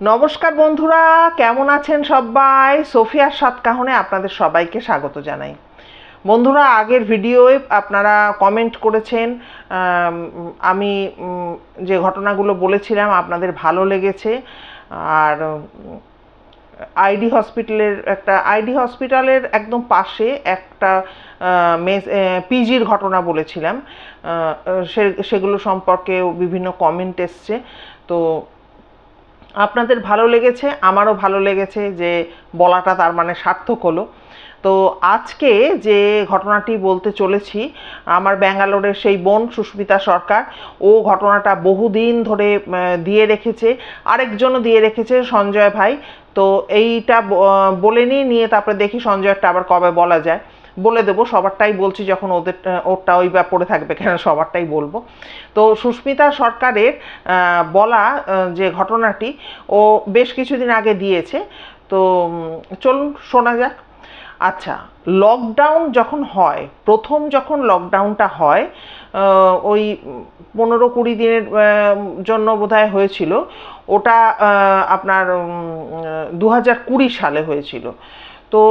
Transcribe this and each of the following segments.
নমস্কার বন্ধুরা, কেমন আছেন সবাই? সোফিয়ার সাতকাহনে আপনাদের সবাইকে স্বাগত জানাই। বন্ধুরা, আগের ভিডিওয়ে আপনারা কমেন্ট করেছেন, আমি যে ঘটনাগুলো বলেছিলাম আপনাদের ভালো লেগেছে। আর আইডি হসপিটালের একদম পাশে একটা পিজির ঘটনা বলেছিলাম, সেগুলো সম্পর্কে বিভিন্ন কমেন্ট এসছে। তো আপনাদের ভালো লেগেছে, আমারও ভালো লেগেছে যে বলাটা তার মানে সার্থক হলো। তো আজকে যে ঘটনাটি বলতে চলেছি, আমার ব্যাঙ্গালোরের সেই বোন সুস্মিতা সরকার, ও ঘটনাটা বহুদিন ধরে দিয়ে রেখেছে, আরেকজনও দিয়ে রেখেছে, সঞ্জয় ভাই। তো এইটা বলে নিয়ে তারপরে দেখি সঞ্জয়টা আবার কবে বলা যায়। বলে দেবো, সবারটাই বলছি যখন ওরটা ওই বা পড়ে থাকবে কেন, সবারটাই বলবো। তো সুস্মিতা সরকারের বলা যে ঘটনাটি ও বেশ কিছুদিন আগে দিয়েছে। তো চলুন শোনা যাক। আচ্ছা, লকডাউন যখন হয়, যখন লকডাউনটা হয়, ওই 15-20 দিনের জন্য বোধহয় হয়েছিল। ওটা আপনার 2020 সালে হয়েছিল। তো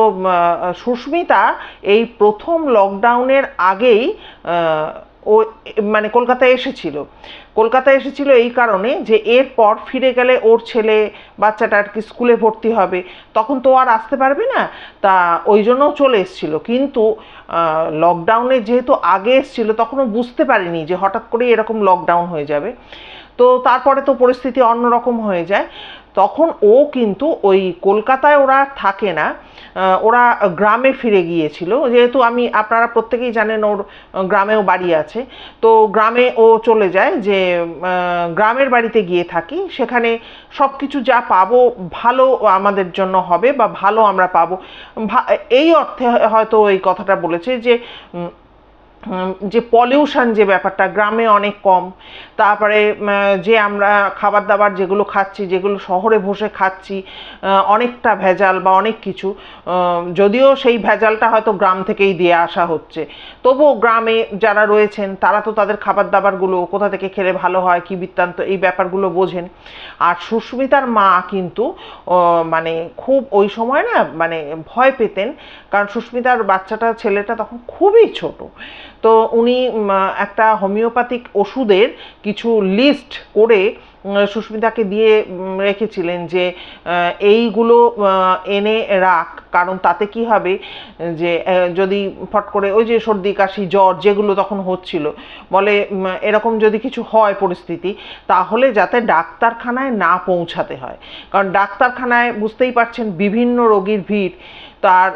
সুস্মিতা এই প্রথম লকডাউনের আগেই ও মানে কলকাতায় এসেছিল এই কারণে যে এরপর ফিরে গেলে ওর ছেলে বাচ্চাটা আর কি স্কুলে ভর্তি হবে, তখন তো আর আসতে পারবে না। তা ওই জন্যও চলে এসেছিল। কিন্তু লকডাউনে যেহেতু আগে এসেছিল, তখনও বুঝতে পারিনি যে হঠাৎ করে এরকম লকডাউন হয়ে যাবে। তো তারপরে তো পরিস্থিতি অন্যরকম হয়ে যায়। তখন ও কিন্তু ওই কলকাতায় ওরা থাকে না, ওরা গ্রামে ফিরে গিয়েছিল। যেহেতু আপনারা প্রত্যেকেই জানেন ওর গ্রামেও বাড়ি আছে। তো গ্রামে ও চলে যায়, যে গ্রামের বাড়িতে গিয়ে থাকি, সেখানে সব কিছু যা পাবো ভালো আমাদের জন্য হবে বা ভালো আমরা পাবো, এই অর্থে হয়তো এই কথাটা বলেছে যে পলিউশন যে ব্যাপারটা গ্রামে অনেক কম। তারপরে যে আমরা খাবার দাবার যেগুলো খাচ্ছি, যেগুলো শহরে বসে খাচ্ছি, অনেকটা ভেজাল বা অনেক কিছু, যদিও সেই ভেজালটা হয়তো গ্রাম থেকেই দিয়ে আসা হচ্ছে, তবুও গ্রামে যারা রয়েছেন তারা তো তাদের খাবার দাবারগুলো কোথা থেকে খেলে ভালো হয়, কি বৃত্তান্ত, এই ব্যাপারগুলো বোঝেন। আর সুস্মিতার মা কিন্তু মানে খুব ওই সময় না মানে ভয় পেতেন, কারণ সুস্মিতার ছেলেটা তখন খুবই ছোট। তো উনি একটা হোমিওপ্যাথিক ওষুধের কিছু লিস্ট করে সুস্মিতাকে দিয়ে রেখেছিলেন যে এইগুলো এনে রাখ, কারণ তাতে কি হবে যে যদি ফট করে ওই যে সর্দি কাশি জ্বর যেগুলো তখন হচ্ছিল, বলে এরকম যদি কিছু হয় পরিস্থিতি, তাহলে যাতে ডাক্তারখানায় না পৌঁছাতে হয়। কারণ ডাক্তারখানায় বুঝতেই পারছেন বিভিন্ন রোগীর ভিড়, তার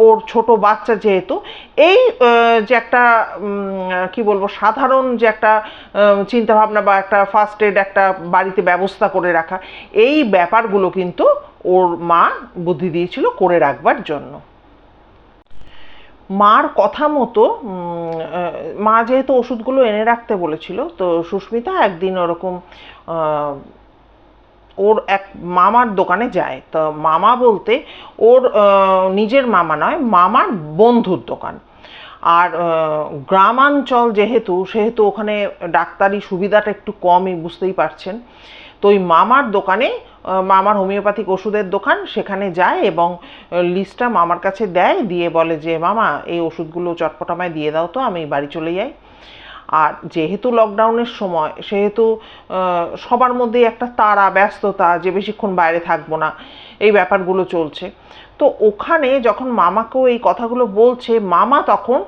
ওর ছোট বাচ্চা যেহেতু, এই যে একটা কি বলবো, সাধারণ যে একটা চিন্তাভাবনা বা একটা ফার্স্ট এড একটা বাড়িতে ব্যবস্থা করে রাখা, এই ব্যাপারগুলো কিন্তু ওর মা বুদ্ধি দিয়েছিল করে রাখবার জন্য। মার কথা মতো মা যেহেতু ওষুধগুলো এনে রাখতে বলেছিল, তো সুস্মিতা একদিন ওরকম ওর এক মামার দোকানে যায়। তো মামা বলতে ওর নিজের মামা নয়, মামার বন্ধুর দোকান। আর গ্রামাঞ্চল সেহেতু ওখানে ডাক্তারি সুবিধাটা একটু কমই, বুঝতেই পারছেন। তো ওই মামার দোকানে, মামার হোমিওপ্যাথিক ওষুধের দোকান, সেখানে যায় এবং লিস্টটা মামার কাছে দেয়, দিয়ে বলে যে মামা এই ওষুধগুলো চটপট আমায় দিয়ে দাও তো, আমি বাড়ি চলে যাই। আর যেহেতু লকডাউনের সময়, সেহেতু সবার মধ্যে একটা তাড়া ব্যস্ততা যে বেশিক্ষণ বাইরে থাকবো না, এই ব্যাপারগুলো চলছে। তো ওখানে যখন মামাকেও এই কথাগুলো বলছে, মামা তখন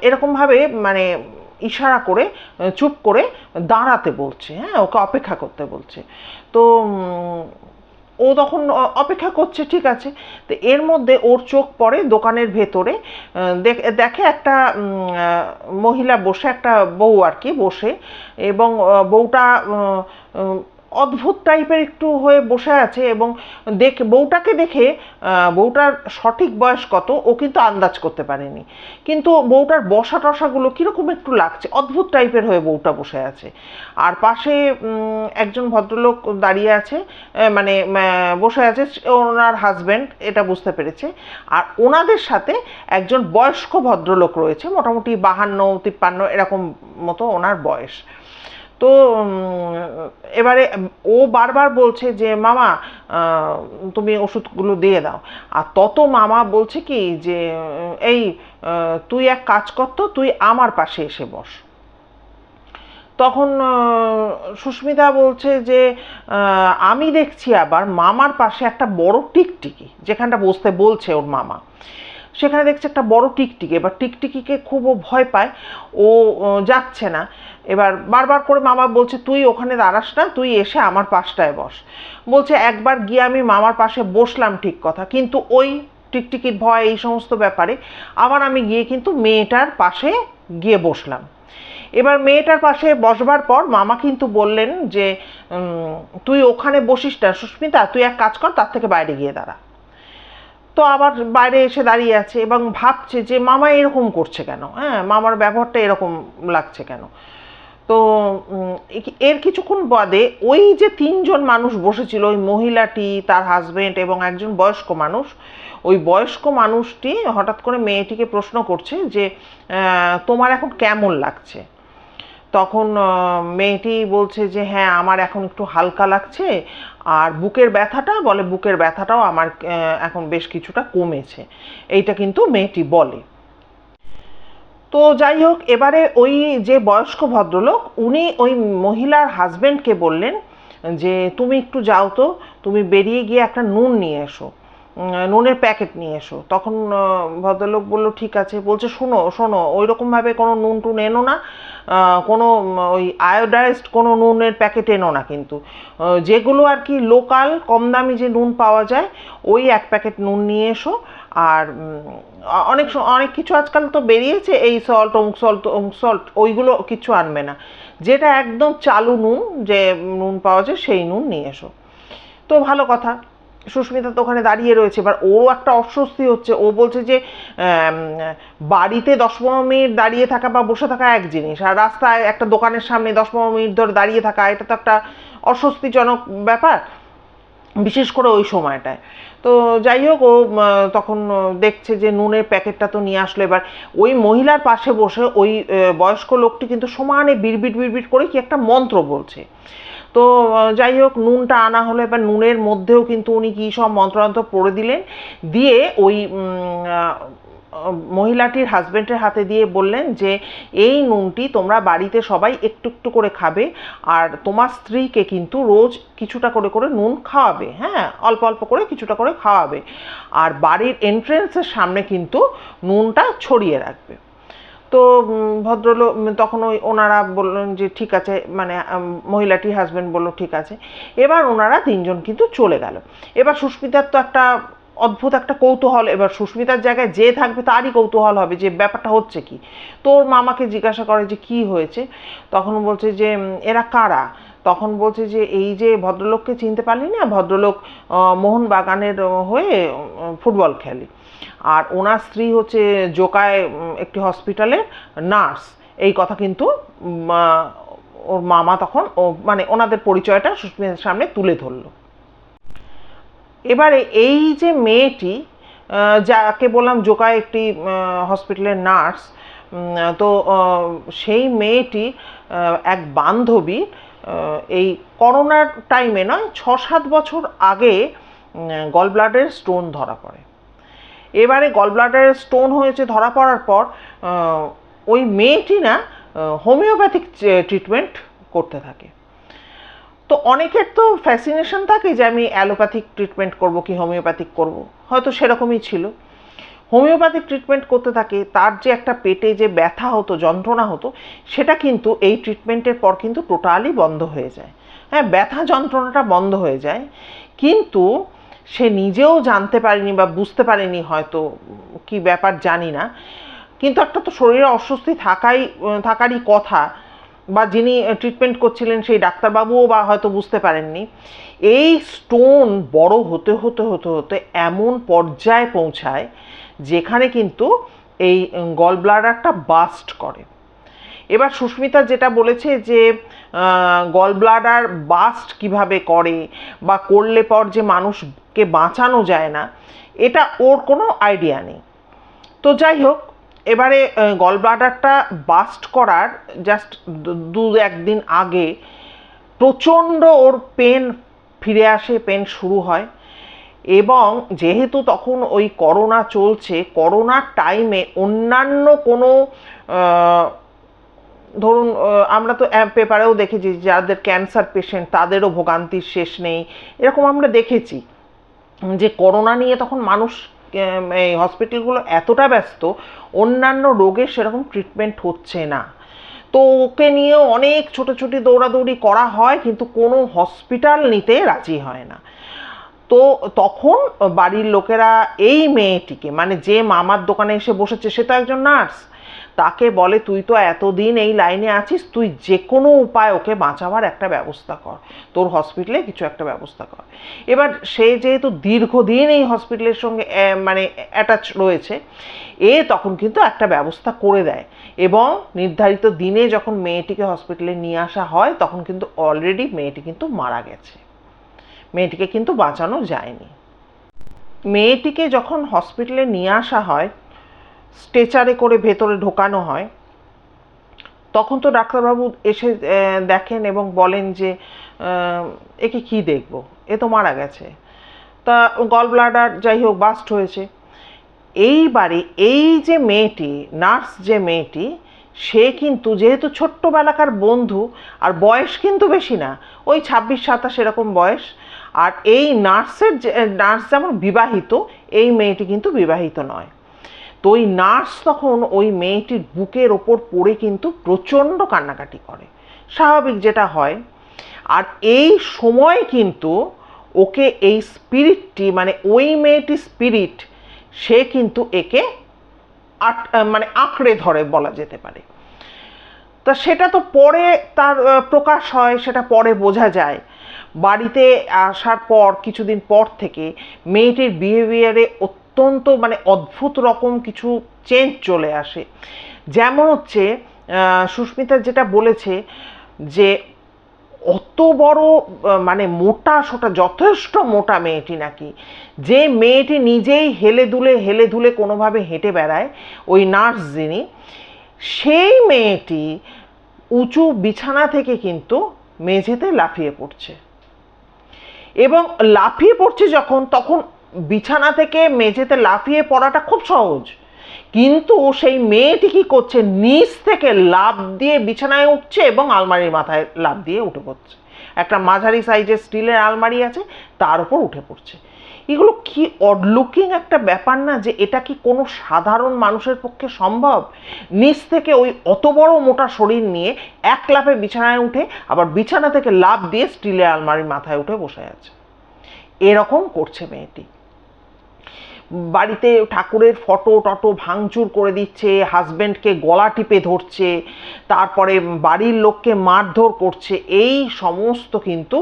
এরকমভাবে মানে ইশারা করে চুপ করে দাঁড়াতে বলছে, হ্যাঁ, ওকে অপেক্ষা করতে বলছে। তো ও তখন অপেক্ষা করছে, ঠিক আছে। তো এর মধ্যে ওর চোখ পড়ে দোকানের ভেতরে, দেখে একটা মহিলা বসে, একটা বউ আর কি বসে, এবং বউটা অদ্ভুত টাইপের একটু হয়ে বসে আছে, এবং বউটাকে দেখে বউটার সঠিক বয়স কত ও কিন্তু আন্দাজ করতে পারেনি, কিন্তু বউটার বসা টসাগুলো কীরকম একটু লাগছে, অদ্ভুত টাইপের হয়ে বউটা বসে আছে। আর পাশে একজন ভদ্রলোক দাঁড়িয়ে আছে, মানে বসে আছে, ওনার হাজব্যান্ড, এটা বুঝতে পেরেছে। আর ওনাদের সাথে একজন বয়স্ক ভদ্রলোক রয়েছে, মোটামুটি 52-53 এরকম মতো ওনার বয়স। তো এবারে ও বারবার বলছে যে মামা তুমি ওষুধগুলো দিয়ে দাও, আর তত মামা বলছে কি যে এই তুই এক কাজ কর তো, তুই আমার পাশে এসে বস। তখন সুস্মিতা বলছে যে আমি দেখছি আবার মামার পাশে একটা বড় টিকটিকি, যেখানটা বসতে বলছে ওর মামা, সেখানে দেখছে একটা বড় টিকটিকি। এবার টিকটিকিকে খুব ও ভয় পায়, ও যাচ্ছে না। এবার বারবার করে মামা বলছে তুই ওখানে দাঁড়াস না, তুই এসে আমার পাশটায় বস। বলছে একবার গিয়ে আমি মামার পাশে বসলাম ঠিক কথা, কিন্তু ওই টিকটিকির ভয় এই সমস্ত ব্যাপারে আবার আমি গিয়ে কিন্তু মেয়েটার পাশে গিয়ে বসলাম। এবার মেয়েটার পাশে বসবার পর মামা কিন্তু বললেন যে তুই ওখানে বসিস না সুস্মিতা, তুই এক কাজ কর, তার থেকে বাইরে গিয়ে দাঁড়া। তো আবার বাইরে এসে দাঁড়িয়ে আছে এবং ভাবছে যে মামা এরকম করছে কেন, হ্যাঁ মামার ব্যবহারটা এরকম লাগছে কেন। তো এর কিছুক্ষণ বাদে ওই যে তিনজন মানুষ বসেছিল, ওই মহিলাটি, তার হাজবেন্ড এবং একজন বয়স্ক মানুষ, ওই বয়স্ক মানুষটি হঠাৎ করে মেয়েটিকে প্রশ্ন করছে যে তোমার এখন কেমন লাগছে। তখন মেয়েটি বলছে যে হ্যাঁ আমার এখন একটু হালকা লাগছে, আর বুকের ব্যথাটাও আমার এখন বেশ কিছুটা কমেছে, এইটা কিন্তু মেয়েটি বলে। তো যাই হোক, এবারে ওই যে বয়স্ক ভদ্রলোক উনি ওই মহিলার হাজবেন্ডকে বললেন যে তুমি একটু যাও তো, তুমি বেরিয়ে গিয়ে একটা নুন নিয়ে এসো, নুনের প্যাকেট নিয়ে এসো। তখন ভদ্রলোক বলল ঠিক আছে। বলছে শোনো শোনো, ওই রকমভাবে কোনো নুন টুন এনো না, কোনো ওই আয়োডাইজড কোনো নুনের প্যাকেট এনো না, কিন্তু যেগুলো আর কি লোকাল কম দামি যে নুন পাওয়া যায় ওই এক প্যাকেট নুন নিয়ে এসো। আর অনেক কিছু আজকাল তো বেরিয়েছে, এই সল্ট অমুক সল্ট ওইগুলো কিছু আনবে না, যেটা একদম চালু নুন, যে নুন পাওয়া যায় সেই নুন নিয়ে এসো। তো ভালো কথা। সুস্মিতা তো ওখানে দাঁড়িয়ে রয়েছে, এবার ও একটা অস্বস্তি হচ্ছে। ও বলছে যে বাড়িতে 10-15 মিনিট দাঁড়িয়ে থাকা বা বসে থাকা এক জিনিস, আর রাস্তায় একটা দোকানের সামনে 10-15 মিনিট ধরে দাঁড়িয়ে থাকা, এটা তো একটা অস্বস্তিজনক ব্যাপার, বিশেষ করে ওই সময়টায়। তো যাই হোক, ও তখন দেখছে যে নুনের প্যাকেটটা তো নিয়ে আসলো। এবার ওই মহিলার পাশে বসে ওই বয়স্ক লোকটি কিন্তু সমানে বিড়বিড় করে কি একটা মন্ত্র বলছে। তো যাই হোক, নুনটা আনা হলো। এবার নুনের মধ্যেও কিন্তু উনি কী সব মন্ত্রতন্ত্র পড়ে দিলেন, দিয়ে ওই মহিলাটির হাজবেন্ডের হাতে দিয়ে বললেন যে এই নুনটি তোমরা বাড়িতে সবাই একটু একটু করে খাবে, আর তোমার স্ত্রীকে কিন্তু রোজ কিছুটা করে করে নুন খাওয়াবে, হ্যাঁ অল্প অল্প করে কিছুটা করে খাওয়াবে, আর বাড়ির এন্ট্রেন্সের সামনে কিন্তু নুনটা ছড়িয়ে রাখবে। তো ভদ্রলোক তখন ওনারা বললেন যে ঠিক আছে, মানে মহিলাটির হাজবেন্ড বলল ঠিক আছে। এবার ওনারা তিনজন কিন্তু চলে গেল। এবার সুস্মিতার তো একটা অদ্ভুত একটা কৌতূহল, এবার সুস্মিতার জায়গায় যে থাকবে তারই কৌতূহল হবে যে ব্যাপারটা হচ্ছে কি। তোর মামাকে জিজ্ঞাসা করে যে কি হয়েছে, তখন বলছে যে এরা কারা। তখন বলছে যে এই যে ভদ্রলোককে চিনতে পারলি না, ভদ্রলোক মোহনবাগানের হয়ে ফুটবল খেলে, আর ওনার স্ত্রী হচ্ছে জোকায় একটি হসপিটালের নার্স। এই কথা কিন্তু ওর মামা তখন মানে ওনাদের পরিচয়টা সুস্মিতার সামনে তুলে ধরলো। এবারে এই যে মেয়েটি, যাকে বললাম জোকায় একটি হসপিটালের নার্স, তো সেই মেয়েটি এক বান্ধবী এই করোনার টাইমে নয় 6-7 বছর আগে গল ব্লাডারের স্টোন ধরা পড়ে। এবারে গল ব্লাডারের স্টোন হয়েছে, ধরা পড়ার পর ওই মেয়েটি না হোমিওপ্যাথিক ট্রিটমেন্ট করতে থাকে। তো অনেকের তো ফ্যাসিনেশন থাকে যে আমি অ্যালোপ্যাথিক ট্রিটমেন্ট করব কি হোমিওপ্যাথিক করব, হয়তো সেরকমই ছিল। হোমিওপ্যাথিক ট্রিটমেন্ট করতে থাকে, তার যে একটা পেটে যে ব্যথা হতো, যন্ত্রণা হতো, সেটা কিন্তু এই ট্রিটমেন্টের পর কিন্তু টোটালি বন্ধ হয়ে যায়। হ্যাঁ, ব্যথা যন্ত্রণাটা বন্ধ হয়ে যায়, কিন্তু সে নিজেও জানতে পারেনি বা বুঝতে পারেনি, হয়তো কি ব্যাপার জানি না, কিন্তু একটা তো শরীরে অস্বস্তি থাকারই কথা, বা যিনি ট্রিটমেন্ট করছিলেন সেই ডাক্তারবাবুও বা হয়তো বুঝতে পারেননি। এই স্টোন বড় হতে হতে হতে হতে এমন পর্যায়ে পৌঁছায় যেখানে কিন্তু এই গল ব্লাডারটা বাস্ট করে। এবার সুস্মিতা যেটা বলেছে যে গল ব্লাডার বাস্ট কিভাবে করে বা করলে পর যে মানুষকে বাঁচানো যায় না, এটা ওর কোনো আইডিয়া নেই। তো যাই হোক, এবারে গল ব্লাডারটা বাস্ট করার জাস্ট 1 দিন আগে প্রচণ্ড ওর পেন ফিরে আসে, পেন শুরু হয়। এবং যেহেতু তখন ওই করোনা চলছে, করোনার টাইমে অন্যান্য কোনো ধরুন আমরা তো পেপারেও দেখেছি যাদের ক্যান্সার পেশেন্ট তাদেরও ভোগান্তির শেষ নেই, এরকম আমরা দেখেছি যে করোনা নিয়ে তখন মানুষ এই হসপিটালগুলো এতটা ব্যস্ত, অন্যান্য রোগের সেরকম ট্রিটমেন্ট হচ্ছে না। তো ওকে নিয়ে অনেক ছোটাছুটি দৌড়াদৌড়ি করা হয়, কিন্তু কোনো হসপিটাল নিতে রাজি হয় না। তো তখন বাড়ির লোকেরা এই মেয়েটিকে, মানে যে মামার দোকানে এসে বসেছে সে তো একজন নার্স, তাকে বলে তুই তো এতদিন এই লাইনে আছিস, তুই যে কোনো উপায় ওকে বাঁচাবার একটা ব্যবস্থা কর, তোর হসপিটালে কিছু একটা ব্যবস্থা কর। এবার সে যেহেতু দীর্ঘদিন এই হসপিটালের সঙ্গে মানে অ্যাটাচ রয়েছে, তখন কিন্তু একটা ব্যবস্থা করে দেয়। এবং নির্ধারিত দিনে যখন মেয়েটিকে হসপিটালে নিয়ে আসা হয় তখন কিন্তু অলরেডি মেয়েটি কিন্তু মারা গেছে, মেয়েটিকে কিন্তু বাঁচানো যায়নি। মেয়েটিকে যখন হসপিটালে নিয়ে আসা হয়, স্ট্রেচারে করে ভেতরে ঢোকানো হয়, তখন তো ডাক্তারবাবু এসে দেখেন এবং বলেন যে একে কি দেখব, এ তো মারা গেছে। তা গল ব্লাডার যাই হোক বাস্ট হয়েছে। এইবারে এই যে মেয়েটি, নার্স যে মেয়েটি, সে কিন্তু যেহেতু ছোট্টবেলাকার বন্ধু, আর বয়স কিন্তু বেশি না, ওই 26-27 এরকম বয়স। আর এই নার্স যেমন বিবাহিত, এই মেয়েটি কিন্তু বিবাহিত নয়। তো ওই নার্স তখন ওই মেয়েটির বুকের ওপর পড়ে কিন্তু প্রচণ্ড কান্নাকাটি করে, স্বাভাবিক যেটা হয়। আর এই সময় কিন্তু ওকে এই স্পিরিটটি, মানে ওই মেয়েটির স্পিরিট, সে কিন্তু একে মানে আঁকড়ে ধরে বলা যেতে পারে। তা সেটা তো পরে তার প্রকাশ হয়, সেটা পরে বোঝা যায়। বাড়িতে আসার পর কিছুদিন পর থেকে মেয়েটির বিহেভিয়ারে অত্যন্ত মানে অদ্ভুত রকম কিছু চেঞ্জ চলে আসে। যেমন হচ্ছে সুস্মিতা যেটা বলেছে যে অত বড় মানে মোটা সোটা, যথেষ্ট মোটা মেয়েটি নাকি, যে মেয়েটি নিজেই হেলে দুলে কোনোভাবে হেঁটে বেড়ায়, ওই নার্স যিনি, সেই মেয়েটি উঁচু বিছানা থেকে কিন্তু মেঝেতে লাফিয়ে পড়ছে। এবং লাফিয়ে পড়ছে যখন, তখন বিছানা থেকে মেঝেতে লাফিয়ে পড়াটা খুব সহজ, কিন্তু সেই মেয়েটি কি করছে, নিচ থেকে লাফ দিয়ে বিছানায় উঠছে এবং আলমারির মাথায় লাফ দিয়ে উঠে পড়ছে। একটা মাঝারি সাইজের স্টিলের আলমারি আছে, তার উপর উঠে পড়ছে। এগুলো কি অড লুকিং একটা ব্যাপার না, যে এটা কি কোনো সাধারণ মানুষের পক্ষে সম্ভব? নিচ থেকে ওই অত বড় মোটা শরীর নিয়ে এক লাফে বিছানায় উঠে আবার বিছানা থেকে লাফ দিয়ে স্টিলের আলমারির মাথায় উঠে বসে আছে। এরকম করছে মেয়েটি। বাড়িতে ঠাকুরের ফটো টটো ভাঙচুর করে দিচ্ছে, হাজব্যান্ডকে গলা টিপে ধরছে, তারপরে বাড়ির লোককে মারধর করছে, এই সমস্ত কিন্তু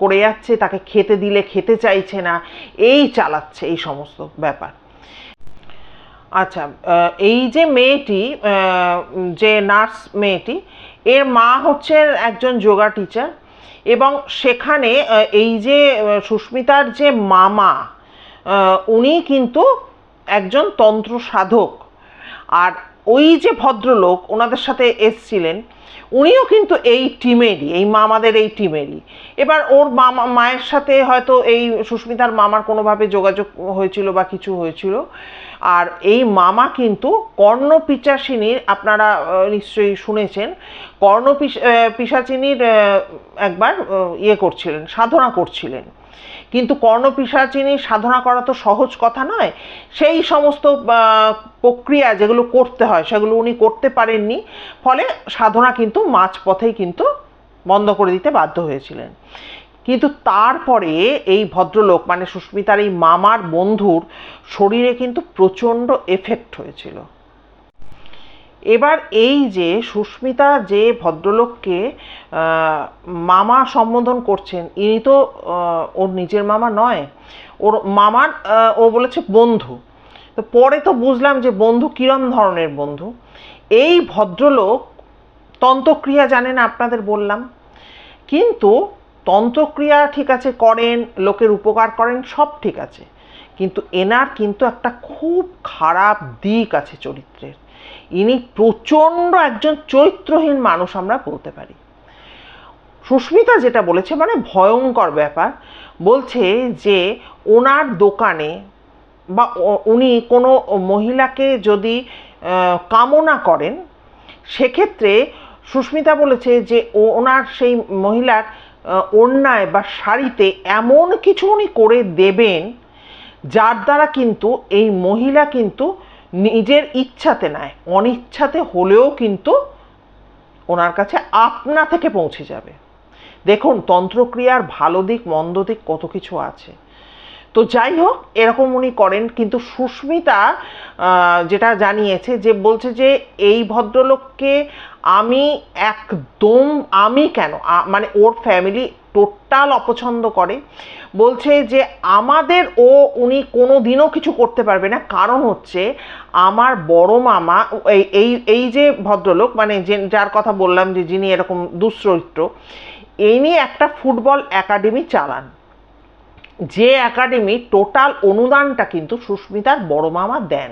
করে যাচ্ছে। তাকে খেতে দিলে খেতে চাইছে না, এই চালাচ্ছে এই সমস্ত ব্যাপার। আচ্ছা, এই যে মেয়েটি, যে নার্স মেয়েটি, এর মা হচ্ছেন একজন যোগা টিচার। এবং সেখানে এই যে সুস্মিতার যে মামা, উনি কিন্তু একজন তন্ত্র সাধক। আর ওই যে ভদ্রলোক ওনাদের সাথে এসছিলেন, উনিও কিন্তু এই টিমেরই, এই মামাদের এই টিমেরই। এবার ওর মায়ের সাথে হয়তো এই সুস্মিতার মামার কোনোভাবে যোগাযোগ হয়েছিল বা কিছু হয়েছিল। আর এই মামা কিন্তু কর্ণপিশাচিনীর, আপনারা নিশ্চয়ই শুনেছেন, কর্ণপিশাচিনীর একবার করছিলেন, সাধনা করছিলেন। কিন্তু কর্ণপিশাচিনীর সাধনা করা তো সহজ কথা নয়, সেই সমস্ত প্রক্রিয়া যেগুলো করতে হয় সেগুলো উনি করতে পারেননি, ফলে সাধনা কিন্তু মাঝপথেই কিন্তু বন্ধ করে দিতে বাধ্য হয়েছিলেন। কিন্তু তারপরে এই ভদ্রলোক, মানে সুস্মিতার এই মামার বন্ধুর শরীরে কিন্তু প্রচণ্ড এফেক্ট হয়েছিল। এবার এই যে সুস্মিতা যে ভদ্রলোককে মামা সম্বোধন করছেন, ইনি তো ওর নিজের মামা নয়, ওর মামার ও বলেছে বন্ধু। তো পরে তো বুঝলাম যে বন্ধু কিরম ধরনের বন্ধু। এই ভদ্রলোক তন্ত্রক্রিয়া জানে না, আপনাদের বললাম, কিন্তু তন্ত্রক্রিয়া ঠিক আছে করেন, লোকের উপকার করেন, সব ঠিক আছে, কিন্তু এনার কিন্তু একটা খুব খারাপ দিক আছে চরিত্রের। ইনি প্রচণ্ড একজন চরিত্রহীন মানুষ আমরা বলতে পারি। সুস্মিতা যেটা বলেছে মানে ভয়ঙ্কর ব্যাপার, বলছে যে ওনার দোকানে বা উনি কোনো মহিলাকে যদি কামনা করেন, সেক্ষেত্রে সুস্মিতা বলেছে যে ওনার সেই মহিলার ওড়নায় বা শাড়িতে এমন কিছু উনি করে দেবেন যার দ্বারা কিন্তু এই মহিলা কিন্তু নিজের ইচ্ছাতে নয়, অনিচ্ছাতে হলেও কিন্তু ওনার কাছে আপনা থেকে পৌঁছে যাবে। দেখুন, তন্ত্রক্রিয়ার ভালো দিক মন্দ দিক কত কিছু আছে। তো যাই হোক, এরকম উনি করেন। কিন্তু সুস্মিতা যেটা জানিয়েছে, যে বলছে যে এই ভদ্রলোককে আমি একদম, আমি কেন, মানে ওর ফ্যামিলি টোটাল অপছন্দ করে। বলছে যে আমাদের উনি কোনো দিনও কিছু করতে পারবে না, কারণ হচ্ছে আমার বড় মামা, এই এই যে ভদ্রলোক, মানে যার কথা বললাম যে যিনি এরকম দুশ্চরিত্র, ইনি একটা ফুটবল একাডেমি চালান, যে একাডেমি টোটাল অনুদানটা কিন্তু সুস্মিতার বড় মামা দেন।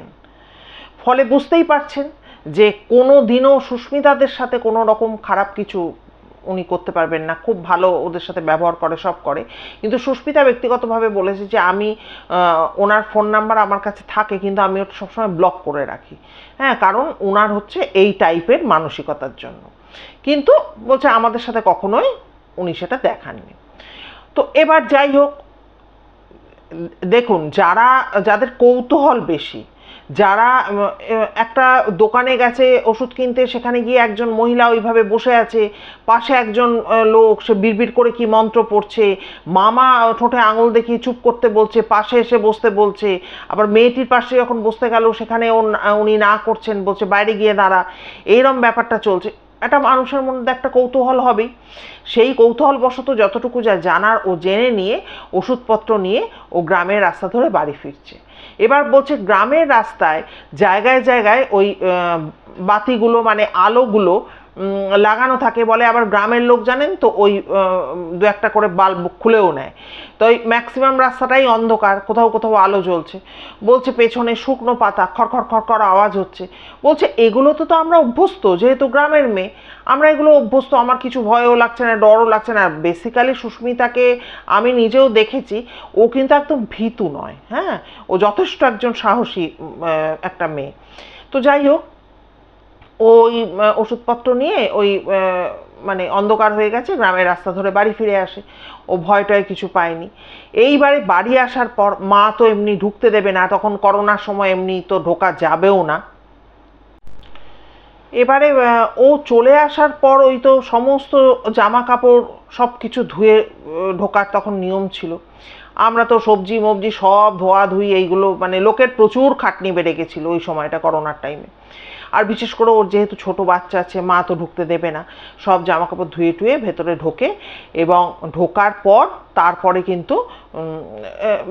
ফলে বুঝতেই পারছেন যে কোনো দিনও সুস্মিতাদের সাথে কোনো রকম খারাপ কিছু উনি করতে পারবেন না। খুব ভালো ওদের সাথে ব্যবহার করে, সব করে। কিন্তু সুস্মিতা ব্যক্তিগতভাবে বলেছে যে আমি ওনার ফোন নাম্বার আমার কাছে থাকে, কিন্তু আমি ওটা সবসময় ব্লক করে রাখি, হ্যাঁ, কারণ ওনার হচ্ছে এই টাইপের মানসিকতার জন্য। কিন্তু বলছে আমাদের সাথে কখনোই উনি সেটা দেখাননি। তো এবার যাই হোক, দেখুন, যাদের কৌতূহল বেশি, যারা একটা দোকানে গেছে ওষুধ কিনতে, সেখানে গিয়ে একজন মহিলা ওইভাবে বসে আছে, পাশে একজন লোক সে বিড়বিড় করে কি মন্ত্র পড়ছে, মামা ঠোঁটে আঙুল দেখিয়ে চুপ করতে বলছে, পাশে এসে বসতে বলছে, আবার মেয়েটির পাশে যখন বসতে গেল সেখানে উনি না করছেন, বলছে বাইরে গিয়ে দাঁড়া, এইরকম ব্যাপারটা চলছে। একটা মানুষের মধ্যে একটা কৌতূহল হবেই। সেই কৌতূহলবশত যতটুকু যা জানার ও জেনে নিয়ে ওষুধপত্র নিয়ে ও গ্রামের রাস্তা ধরে বাড়ি ফিরছে। এবার বলছে গ্রামের রাস্তায় জায়গায় জায়গায় ওই বাতিগুলো, মানে আলোগুলো লাগানো থাকে। বলে আবার গ্রামের লোক জানেন তো, ওই দু একটা করে বাল্ব খুলেও নেয়। তো ওই ম্যাক্সিমাম রাস্তাটাই অন্ধকার, কোথাও কোথাও আলো জ্বলছে। বলছে পেছনে শুকনো পাতা খড়খড় খড়খড় আওয়াজ হচ্ছে। বলছে এগুলো তো আমরা অভ্যস্ত, যেহেতু গ্রামের মেয়ে আমরা এগুলো অভ্যস্ত, আমার কিছু ভয়ও লাগছে না, ডরও লাগছে না। বেসিক্যালি সুস্মিতাকে আমি নিজেও দেখেছি, ও কিন্তু একদম ভীতু নয়, হ্যাঁ, ও যথেষ্ট একজন সাহসী একটা মেয়ে। তো যাই হোক, ওই ওষুধপত্র নিয়ে ওই মানে অন্ধকার হয়ে গেছে, গ্রামের রাস্তা ধরে বাড়ি ফিরে আসে। ও ভয়টায় কিছু পায়নি। এইবারে বাড়ি আসার পর মা তো এমনি ঢুকতে দেবে না, তখন করোনার সময় এমনি তো ঢোকা যাবেও না। এবারে ও চলে আসার পর ওই তো সমস্ত জামা কাপড় সব কিছু ধুয়ে ঢোকার তখন নিয়ম ছিল। আমরা তো সবজি মবজি সব ধোয়াধুয়ি, এইগুলো মানে লোকের প্রচুর খাটনি বেড়ে গেছিলো ওই সময়টা, করোনার টাইমে। আর বিশেষ করে ওর যেহেতু ছোট বাচ্চা আছে, মা তো ঢুকতে দেবে না, সব জামা কাপড় ধুয়ে টুয়ে ভেতরে ঢোকে। এবং ঢোকার পর তারপরে কিন্তু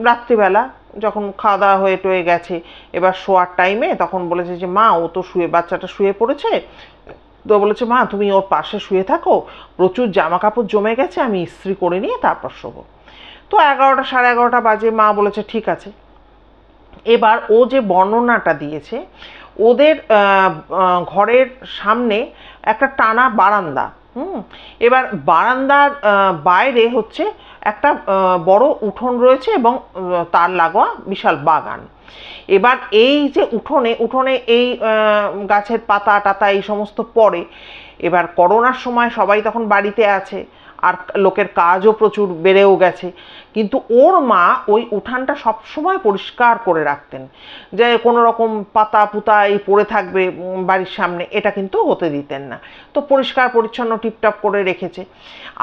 রাত্রিবেলা যখন খাওয়া দাওয়া হয়ে টয়ে গেছে, এবার শোয়ার টাইমে তখন বলেছে যে মা, ও তো বাচ্চাটা শুয়ে পড়েছে। তো বলেছে মা তুমি ওর পাশে শুয়ে থাকো, প্রচুর জামা কাপড় জমে গেছে, আমি ইস্ত্রি করে নিয়ে তারপর শোবো। তো 11টা 11:30 বাজে, মা বলেছে ঠিক আছে। এবার ও যে বর্ণনাটা দিয়েছে, ওদের ঘরের সামনে একটা টানা বারান্দা, এবার বারান্দার বাইরে হচ্ছে একটা বড় উঠোন রয়েছে এবং তার লাগোয়া বিশাল বাগান। এবার এই যে উঠোনে এই গাছের পাতা টাতা এই সমস্ত পড়ে। এবার করোনার সময় সবাই তখন বাড়িতে আছে, আর লোকের কাজও প্রচুর বেড়েও গেছে, কিন্তু ওর মা ওই উঠানটা সবসময় পরিষ্কার করে রাখতেন, যে কোনো রকম পাতা পুতা এই পড়ে থাকবে বাড়ির সামনে, এটা কিন্তু হতে দিতেন না। তো পরিষ্কার পরিচ্ছন্ন টিপটাপ করে রেখেছে।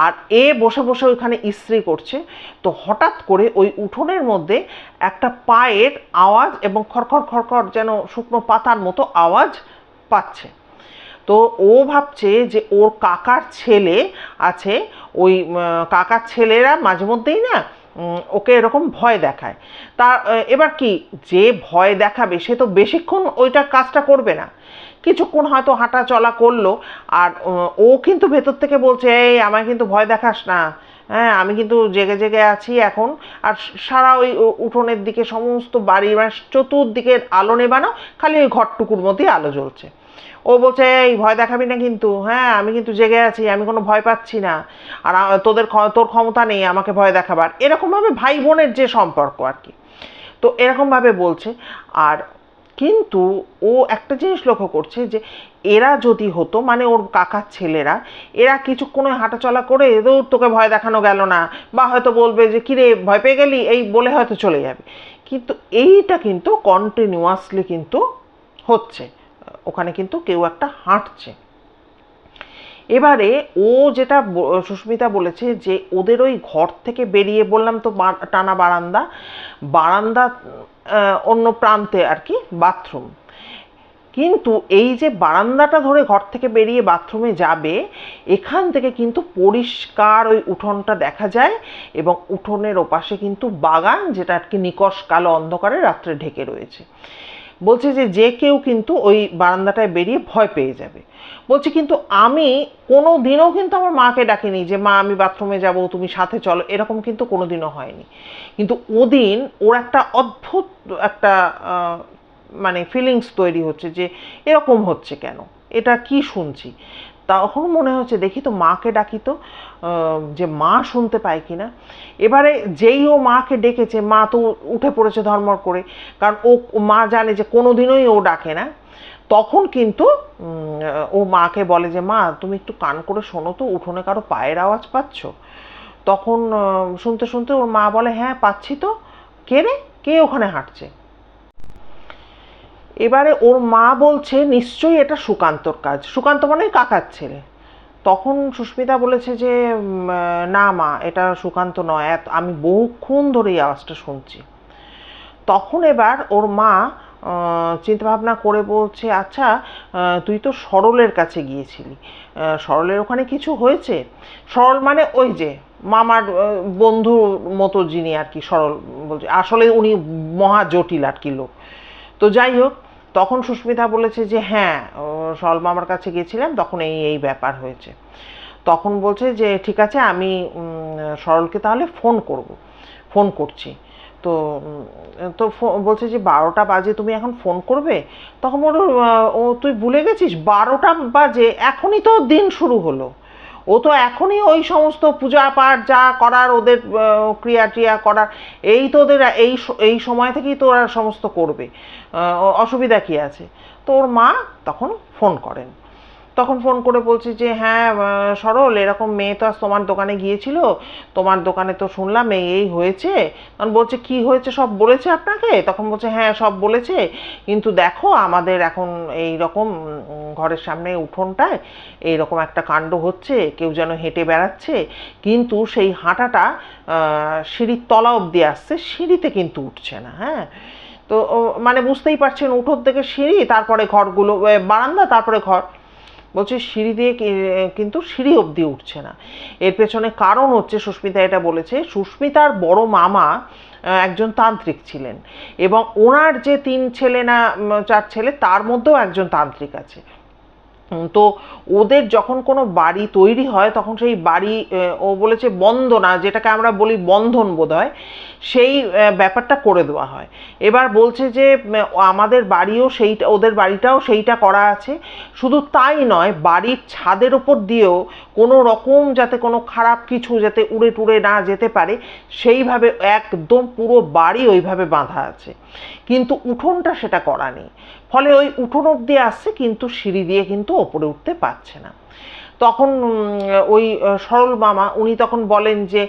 আর এ বসে বসে ওইখানে ইস্ত্রি করছে। তো হঠাৎ করে ওই উঠোনের মধ্যে একটা পায়ের আওয়াজ এবং খড়খড় খড়খড় যেন শুকনো পাতার মতো আওয়াজ পাচ্ছে। তো ও ভাবছে যে ওর কাকার ছেলে আছে, ওই কাকার ছেলেরা মাঝে মধ্যেই না ওকে এরকম ভয় দেখায়। তা এবার কি, যে ভয় দেখাবে সে তো বেশিক্ষণ ওইটা কাজটা করবে না, কিছুক্ষণ হয়তো হাঁটা চলা করলো। আর ও কিন্তু ভেতর থেকে বলছে এই আমায় কিন্তু ভয় দেখাস না, হ্যাঁ, আমি কিন্তু জেগে জেগে আছি এখন। আর সারা ওই উঠোনের দিকে সমস্ত বাড়ির মানে চতুর্দিকে আলো নেবানো, খালি ওই ঘরটুকুর মধ্যেই আলো জ্বলছে। ও বলছে, এই ভয় দেখাবি না কিন্তু, হ্যাঁ আমি কিন্তু জেগে আছি, আমি কোনো ভয় পাচ্ছি না, আর তোর ক্ষমতা নেই আমাকে ভয় দেখাবার। এরকমভাবে ভাই বোনের যে সম্পর্ক আর কি, তো এরকমভাবে বলছে। আর কিন্তু ও একটা জিনিস লক্ষ্য করছে যে এরা যদি হতো, মানে ওর কাকার ছেলেরা, এরা কিছুক্ষণে হাঁটাচলা করে দূর তোকে ভয় দেখানো গেল না, বা হয়তো বলবে যে কিরে ভয় পেয়ে গেলি, এই বলে হয়তো চলে যাবে। কিন্তু এইটা কিন্তু কন্টিনিউয়াসলি কিন্তু হচ্ছে, ওখানে কিন্তু কেউ একটা হাঁটছে। এবারে ও যেটা সুস্মিতা বলেছে যে ওদের ওই ঘর থেকে বেরিয়ে, বললাম তো টানা বারান্দা, বারান্দা অন্য প্রান্তে আর কি বাথরুম, কিন্তু এই যে বারান্দাটা ধরে ঘর থেকে বেরিয়ে বাথরুমে যাবে, এখান থেকে কিন্তু পরিষ্কার ওই উঠোনটা দেখা যায়, এবং উঠোনের ওপাশে কিন্তু বাগান, যেটা আর কি নিকষ কালো অন্ধকারে রাত্রে ঢেকে রয়েছে। বলছে যে যে কেউ কিন্তু ওই বারান্দাটায় বেরিয়ে ভয় পেয়ে যাবে। বলছি কিন্তু আমি কোনো দিনও কিন্তু আমার মাকে ডাকিনি যে মা আমি বাথরুমে যাব তুমি সাথে চলো, এরকম কিন্তু কোনো দিনও হয়নি। কিন্তু ওদিন ওর একটা অদ্ভুত একটা মানে ফিলিংস তৈরি হচ্ছে যে এরকম হচ্ছে কেন, এটা কি শুনছি। তখন মনে হচ্ছে দেখি তো মাকে ডাকি তো, যে মা শুনতে পায় কিনা। এবারে যেই ও মাকে ডেকেছে, মা তো উঠে পড়েছে ধর্মর করে, কারণ ও মা জানে যে কোনো দিনই ও ডাকে না। তখন কিন্তু ও মাকে বলে যে মা তুমি একটু কান করে শোনো তো, উঠোনে কারো পায়ের আওয়াজ পাচ্ছ? তখন শুনতে শুনতে ওর মা বলে হ্যাঁ পাচ্ছি তো, কে রে, কে ওখানে হাঁটছে? এবারে ওর মা বলছে নিশ্চয়ই এটা সুকান্তর কাজ, সুকান্ত মানে কাকার ছেলে। তখন সুস্মিতা বলেছে যে না মা, এটা সুকান্ত নয়, আমি বহুক্ষণ ধরে এই আওয়াজটা শুনছি। তখন এবার ওর মা চিন্তাভাবনা করে বলছে আচ্ছা তুই তো সরলের কাছে গিয়েছিলি, সরলের ওখানে কিছু হয়েছে? সরল মানে ওই যে মামার বন্ধুর মতো যিনি আর কি, সরল বলছে, আসলে উনি মহা জটিল আর কি লোক। তো যাই হোক, তখন সুস্মিতা বলেছে যে হ্যাঁ সরল মামার কাছে গিয়েছিলাম, তখন এই এই ব্যাপার হয়েছে। তখন বলছে যে ঠিক আছে আমি সরলকে তাহলে ফোন করছি। তো তো বলছে যে 12টা বাজে তুমি এখন ফোন করবে? তখন বলল ও তুই ভুলে গেছিস 12টা বাজে, এখনই তো দিন শুরু হলো, ও তো এখনই ওই সমস্ত পূজা পাঠ যা করার ওদের ক্রিয়া টিয়া করার, এই তো ওদের এই সময় থেকেই তো ওরা সমস্ত করবে, অসুবিধা কি আছে? তো ওর মা তখন ফোন করেন। তখন ফোন করে বলছি যে হ্যাঁ সরল, এরকম মেয়ে তো আজ তোমার দোকানে গিয়েছিল, তোমার দোকানে তো শুনলাম এই এই হয়েছে। তখন বলছে কি হয়েছে, সব বলেছে আপনাকে? তখন বলছে হ্যাঁ সব বলেছে, কিন্তু দেখো আমাদের এখন এই রকম ঘরের সামনে উঠোনটায় এইরকম একটা কাণ্ড হচ্ছে, কেউ যেন হেঁটে বেড়াচ্ছে, কিন্তু সেই হাঁটাটা সিঁড়ির তলা অবধি আসছে, সিঁড়িতে কিন্তু উঠছে না। হ্যাঁ, তো মানে বুঝতেই পারছেন উঠোন থেকে সিঁড়ি, তারপরে ঘরগুলো বারান্দা, তারপরে ঘর। বলছে সিঁড়ি দিয়ে কিন্তু সিঁড়ি অবধি উঠছে না। এর পেছনে কারণ হচ্ছে, সুস্মিতা এটা বলেছে, সুস্মিতার বড় মামা একজন তান্ত্রিক ছিলেন, এবং ওনার যে 3 ছেলে না 4 ছেলে, তার মধ্যেও একজন তান্ত্রিক আছে। তো ওদের যখন কোনো বাড়ি তৈরি হয় তখন সেই বাড়ি ও বলেছে বন্দনা, যেটাকে আমরা বলি বন্ধন বোধ হয়, সেই ব্যাপারটা করে দেওয়া হয়। এবার বলছে যে আমাদের বাড়িও সেইটা, ওদের বাড়িটাও সেইটা করা আছে। শুধু তাই নয়, বাড়ির ছাদের ওপর দিয়েও কোনো রকম যাতে কোনো খারাপ কিছু যাতে উড়ে টুড়ে না যেতে পারে, সেইভাবে একদম পুরো বাড়ি ওইভাবে বাঁধা আছে, কিন্তু উঠোনটা সেটা করা নেই। ফলে ওই উঠোন অবধি আসছে, কিন্তু সিঁড়ি দিয়ে কিন্তু ওপরে উঠতে পারছে না। তখন ওই সরল মামা উনি তখন বলেন যে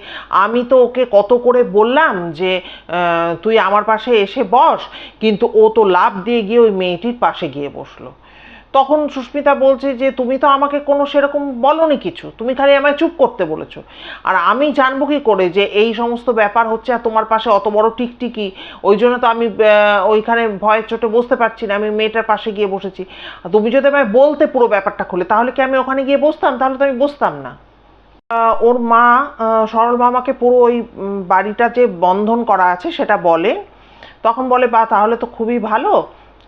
আমি তো ওকে কত করে বললাম যে তুই আমার পাশে এসে বস, কিন্তু ও তো লাফ দিয়ে গিয়ে ওই মেয়েটির পাশে গিয়ে বসলো। তখন সুস্মিতা বলছে যে তুমি তো আমাকে কোনো সেরকম বলনি কিছু, তুমি খালি আমায় চুপ করতে বলেছো, আর আমি জানবো কি করে যে এই সমস্ত ব্যাপার হচ্ছে, আর তোমার পাশে অত বড় টিকটিকি, ওই জন্য তো আমি ওইখানে ভয়ের চোটে বসতে পারছি না, আমি মেয়েটার পাশে গিয়ে বসেছি। তুমি যদি আমায় বলতে পুরো ব্যাপারটা খুলে, তাহলে কি আমি ওখানে গিয়ে বসতাম? তাহলে তো আমি বসতাম না। ওর মা সরল মামাকে পুরো ওই বাড়িটা যে বন্ধন করা আছে সেটা বলে। তখন বলে বা তাহলে তো খুবই ভালো,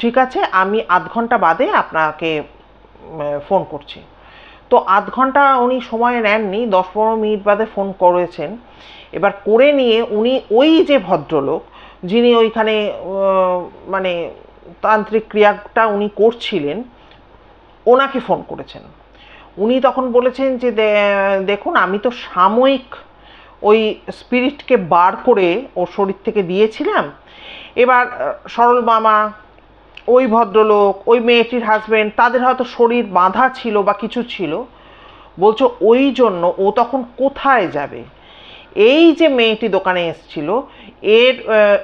ঠিক আছে আমি আধ ঘন্টা বাদে আপনাকে ফোন করছি। তো আধ ঘন্টা উনি সময় নেননি, 10-15 মিনিট বাদে ফোন করেছেন। এবার করে নিয়ে উনি ওই যে ভদ্রলোক যিনি ওইখানে মানে তান্ত্রিক ক্রিয়াটা উনি করছিলেন, ওনাকে ফোন করেছেন। উনি তখন বলেছেন যে দেখুন আমি তো সাময়িক ওই স্পিরিটকে বার করে ওর শরীর থেকে দিয়েছিলাম। এবার সরল মামা, ওই ভদ্রলোক, ওই মেয়েটির হাজব্যান্ড, তাদের হয়তো শরীর বাঁধা ছিল বা কিছু ছিল, বলছো ওই জন্য ও তখন কোথায় যাবে? এই যে মেয়েটি দোকানে এসছিল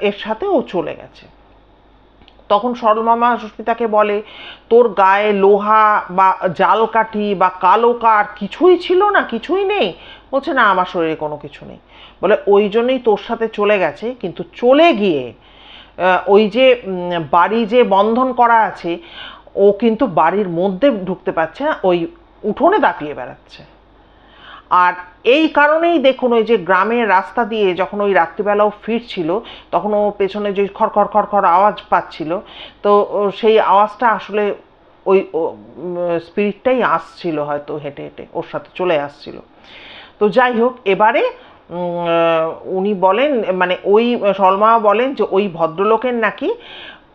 এর সাথে ও চলে গেছে। তখন সরল মামা সুস্মিতাকে বলে, তোর গায়ে লোহা বা জাল কাঠি বা কালো কাঠ কিছুই ছিল না, কিছুই নেই? বলছে না, আমার শরীরে কোনো কিছু নেই। বলে ওই জন্যই তোর সাথে চলে গেছে, কিন্তু চলে গিয়ে ওই যে বাড়ি যে বন্ধন করা আছে, ও কিন্তু বাড়ির মধ্যে ঢুকতে পারছে না, ওই উঠোনে দাপিয়ে বেড়াচ্ছে। আর এই কারণেই দেখুন ওই যে গ্রামের রাস্তা দিয়ে যখন ওই রাত্রিবেলাও ফিরছিল, তখন ও পেছনে যে খড়খড় খড়খড় আওয়াজ পাচ্ছিল, তো সেই আওয়াজটা আসলে ওই স্পিরিটটাই আসছিল, হয়তো হেঁটে হেঁটে ওর সাথে চলে আসছিল। তো যাই হোক, এবারে উনি বলেন, মানে ওই সলমা বলেন যে ওই ভদ্রলোকের নাকি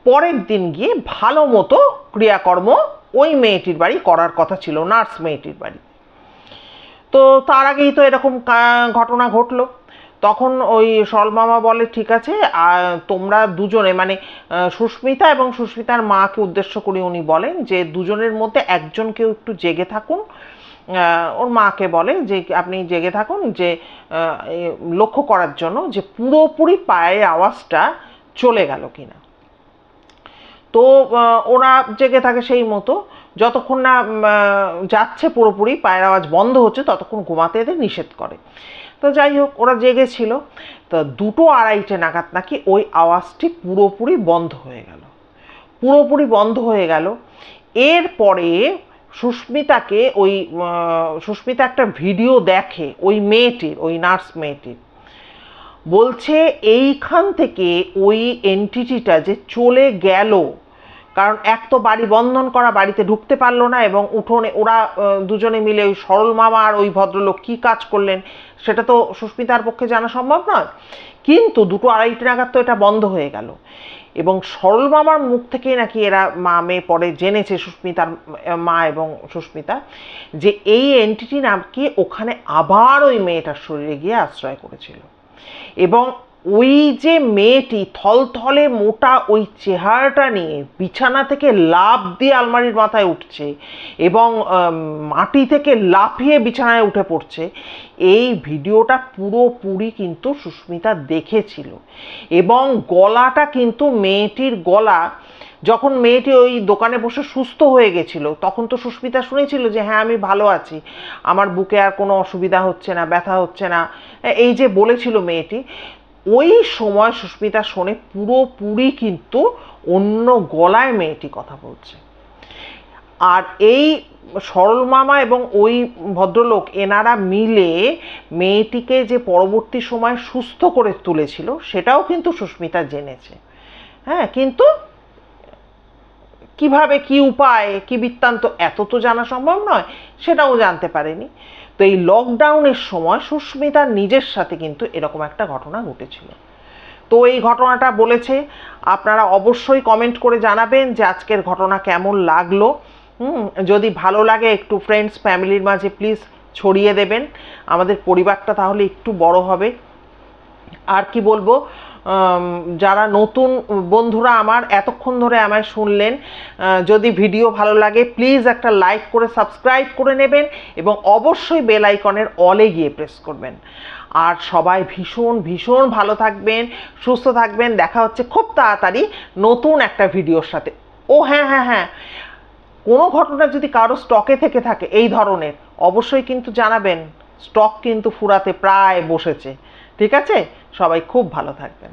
পরের দিন গিয়ে ভালো মতো ক্রিয়াকর্ম ওই মেয়েটির বাড়ি করার কথা ছিল, নার্স মেয়েটির বাড়ি। তো তার আগেই তো এরকম ঘটনা ঘটলো। তখন ওই সলমামা বলে ঠিক আছে, তোমরা দুজনে, মানে সুস্মিতা এবং সুস্মিতার মাকে উদ্দেশ্য করে উনি বলেন যে দুজনের মধ্যে একজন কেউ একটু জেগে থাকুন। ওর মাকে বলে যে আপনি জেগে থাকুন, যে লক্ষ্য করার জন্য যে পুরোপুরি পায়ের আওয়াজটা চলে গেল কিনা। তো ওরা জেগে থাকে সেই মতো, যতক্ষণ না যাচ্ছে পুরোপুরি পায়ের আওয়াজ বন্ধ হচ্ছে ততক্ষণ ঘুমাতে এদের নিষেধ করে। তো যাই হোক, ওরা জেগেছিল। তো 2-2:30 নাগাদ নাকি ওই আওয়াজটি পুরোপুরি বন্ধ হয়ে গেল, পুরোপুরি বন্ধ হয়ে গেল। এরপরে সুস্মিতাকে সুস্মিতা একটা ভিডিও দেখে ওই মেয়েটির, ওই নার্স মেয়েটির। বলছে এইখান থেকে ওই এন্টিটিটা যে চলে গেল, কারণ এক তো বাড়ি বন্ধন করা, বাড়িতে ঢুকতে পারলো না, এবং উঠোনে ওরা দুজনে মিলে ওই সরল মামা আর ওই ভদ্রলোক কী কাজ করলেন সেটা তো সুস্মিতার পক্ষে জানা সম্ভব নয়। কিন্তু 2-2:30 নাগাদ তো এটা বন্ধ হয়ে গেল, এবং সরল মামার মুখ থেকেই নাকি এরা মা মেয়ে পরে জেনেছে, সুস্মিতার মা এবং সুস্মিতা, যে এই এন্টিটি নাকি ওখানে আবার ওই মেয়েটার শরীরে গিয়ে আশ্রয় করেছিল। এবং ওই যে মেয়েটি থলথলে মোটা ওই চেহারাটা নিয়ে বিছানা থেকে লাফ দিয়ে আলমারির মাথায় উঠছে এবং মাটি থেকে লাফিয়ে বিছানায় উঠে পড়ছে, এই ভিডিওটা পুরোপুরি কিন্তু সুস্মিতা দেখেছিল। এবং গলাটা কিন্তু মেয়েটির গলা, যখন মেয়েটি ওই দোকানে বসে সুস্থ হয়ে গেছিল তখন তো সুস্মিতা শুনেছিল যে হ্যাঁ আমি ভালো আছি, আমার বুকে আর কোনো অসুবিধা হচ্ছে না, ব্যথা হচ্ছে না, এই যে বলেছিল মেয়েটি, ওই সময় সুস্মিতা শোনে পুরোপুরি কিন্তু অন্য গলায় মেয়েটি কথা বলছে। আর এই সরল মামা এবং ওই ভদ্রলোক এনারা মিলে মেয়েটিকে যে পরবর্তী সময় সুস্থ করে তুলেছিল সেটাও কিন্তু সুস্মিতা জেনেছে। হ্যাঁ, কিন্তু কিভাবে, কি উপায়, কি বৃত্তান্ত, এত তো জানা সম্ভব নয়, সেটাও জানতে পারেনি। তো এই লকডাউনের সময় সুস্মিতার নিজের সাথে কিন্তু এরকম একটা ঘটনা ঘটেছিল। তো এই ঘটনাটা বলেছে, আপনারা অবশ্যই কমেন্ট করে জানাবেন যে আজকের ঘটনা কেমন লাগলো। যদি ভালো লাগে একটু ফ্রেন্ডস ফ্যামিলির মাঝে প্লিজ ছড়িয়ে দেবেন, আমাদের পরিবারটা তাহলে একটু বড় হবে। আর কি বলবো, যারা নতুন বন্ধুরা আমার এতক্ষণ ধরে আমায় শুনলেন, যদি ভিডিও ভালো লাগে প্লিজ একটা লাইক করে সাবস্ক্রাইব করে নেবেন, এবং অবশ্যই বেল আইকনের অলে গিয়ে প্রেস করবেন। আর সবাই ভীষণ ভীষণ ভালো থাকবেন, সুস্থ থাকবেন। দেখা হচ্ছে খুব তাড়াতাড়ি নতুন একটা ভিডিওর সাথে। ও হ্যাঁ হ্যাঁ হ্যাঁ, কোনো ঘটনা যদি কারো স্টকে থেকে থাকে এই ধরনের, অবশ্যই কিন্তু জানাবেন, স্টক কিন্তু ফুরাতে প্রায় বসেছে। ঠিক আছে, সবাই খুব ভালো থাকবেন।